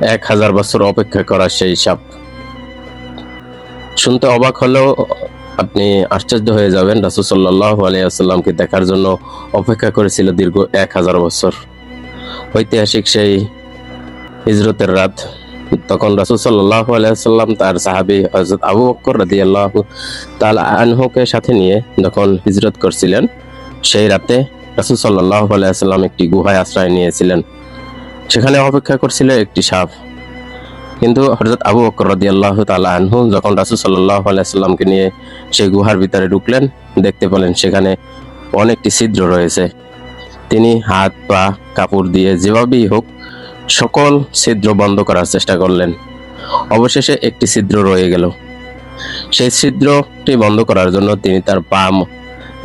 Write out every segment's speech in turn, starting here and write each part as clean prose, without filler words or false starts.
1000 বছর অপেক্ষা করা সেই সাপ। শুনতে অবাক হলেও আপনি আশ্চর্য হয়ে যাবেন, রাসূল সাল্লাল্লাহু আলাইহি ওয়াসাল্লামকে দেখার জন্য অপেক্ষা করেছিল দীর্ঘ 1000 বছর। ঐতিহাসিক সেই হিজরতের রাত, তখন রাসূল সাল্লাল্লাহু আলাইহি ওয়াসাল্লাম তার সাহাবী হযরত আবু বকর রাদিয়াল্লাহু তাআলা আনহুকে সাথে নিয়ে যখন হিজরত করছিলেন, সেই রাতে রাসূল সাল্লাল্লাহু আলাইহি ওয়াসাল্লাম একটি গুহায় আশ্রয় নিয়েছিলেন। সেখানে অপেক্ষা করছিল একটি সাপ। কিন্তু হযরত আবু বকর রাদিয়াল্লাহু তাআলা আনহু যখন রাসূল সাল্লাল্লাহু আলাইহি ওয়াসাল্লামকে নিয়ে সেই গুহার ভিতরে ঢুকলেন, দেখতে পেলেন সেখানে অনেকটি ছিদ্র রয়েছে। তিনি হাত পা কাপড় দিয়ে যেভাবেই হোক সকল ছিদ্র বন্ধ করার চেষ্টা করলেন। অবশেষে একটি ছিদ্র রয়ে গেল। সেই ছিদ্রটি বন্ধ করার জন্য তিনি তার পা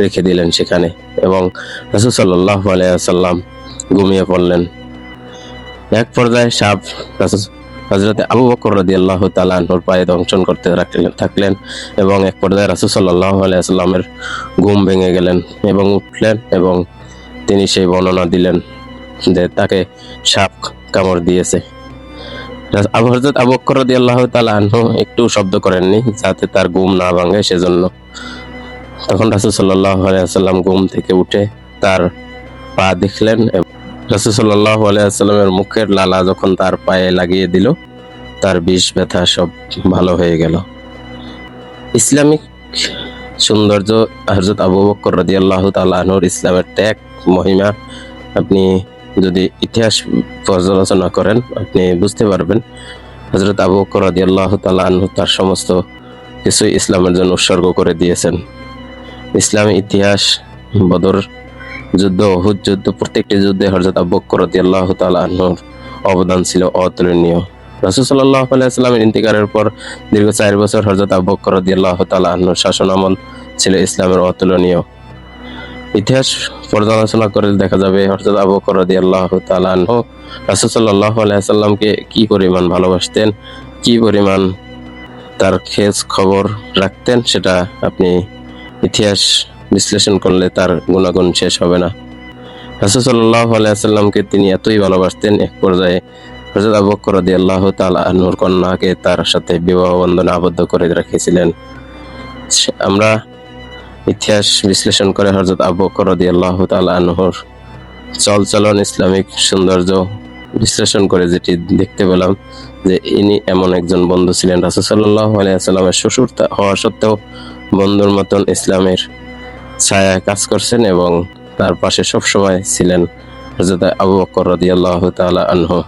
রেখে দিলেন সেখানে, এবং রাসূল সাল্লাল্লাহু আলাইহি ওয়াসাল্লাম ঘুমিয়ে পড়লেন। এক পর্যায়ে সাপ হযরত আবু বকর রাদিয়াল্লাহু তাআলা আনহুর পায়ে দংশন করতে থাকলেন, এবং এক পর্যায়ে রাসূল সাল্লাল্লাহু আলাইহি ওয়াসাল্লামের ঘুম ভেঙে গেলেন এবং উঠলেন, এবং তিনি সেই বর্ণনা দিলেন যে তাকে সাপ কামড় দিয়েছে। হযরত আবু বকর রাদিয়াল্লাহু তাআলা আনহু একটু শব্দ করেননি যাতে তার ঘুম না ভাঙে সেজন্য। তখন রাসূল সাল্লাল্লাহু আলাইহি ওয়াসাল্লাম ঘুম থেকে উঠে তার পা দেখলেন, রাসূল সাল্লাল্লাহু আলাইহি ওয়াসাল্লামের মুখের লালা যখন তার পায়ে লাগিয়ে দিল, তার বিষ ব্যথা সব ভালো হয়ে গেল। ইসলামিক সৌন্দর্য, হযরত আবু বকর রাদিয়াল্লাহু তাআলা আনহুর ইসলামের ত্যাগ মহিমা আপনি যদি ইতিহাস পর্যালোচনা করেন আপনি বুঝতে পারবেন। হযরত আবু বকর রাদিয়াল্লাহু তাআলা আনহু তার সমস্ত কিছু ইসলামের জন্য উৎসর্গ করে দিয়েছেন। ইসলামী ইতিহাস, বদর যুদ্ধ, উহুদ যুদ্ধ, প্রত্যেকটি যুদ্ধে হযরত আবু বকর রাদিয়াল্লাহু তাআলা আনহুর অবদান ছিল অতুলনীয়। রাসূল সাল্লাল্লাহু আলাইহি ওয়াসাল্লামের ইন্তিকালের পর দীর্ঘ 4 বছর হযরত আবু বকর রাদিয়াল্লাহু তাআলা আনহুর শাসনামল ছিল ইসলামের অতুলনীয়। ইতিহাস পর্যালোচনা করে দেখা যাবে হযরত আবু বকর রাদিয়াল্লাহু তাআলা আনহু রাসূল সাল্লাল্লাহু আলাইহি ওয়াসাল্লামকে কি পরিমাণ ভালোবাসতেন, কি পরিমাণ তার খোঁজ খবর রাখতেন, সেটা আপনি ইতিহাস বিশ্লেষণ করলে তার গুণাগুণ শেষ হবে না। রাসূল সাল্লাল্লাহু আলাইহি ওয়াসাল্লামকে তিনি এতই ভালোবাসতেন, এক পর্যায়ে হযরত আবু বকর রাদিয়াল্লাহু তাআলা আনহুর কন্যাকে তার সাথে বিবাহ বন্ধনে আবদ্ধ করে রেখেছিলেন। আমরা ইতিহাস বিশ্লেষণ করে হযরত আবু বকর রাদিয়াল্লাহু তাআলা আনহুর চলচলন, ইসলামিক সৌন্দর্য বিশ্লেষণ করে যেটি দেখতে পেলাম যে ইনি এমন একজন বন্ধু ছিলেন, রাসূল সাল্লাল্লাহু আলাইহি ওয়াসাল্লামের শ্বশুর হওয়া সত্ত্বেও বন্ধুর মতন ইসলামের ছায়ায় কাজ করছেন, এবং তার পাশে সবসময় ছিলেন হযরত আবু বকর রাদিয়াল্লাহু তাআলা আনহু।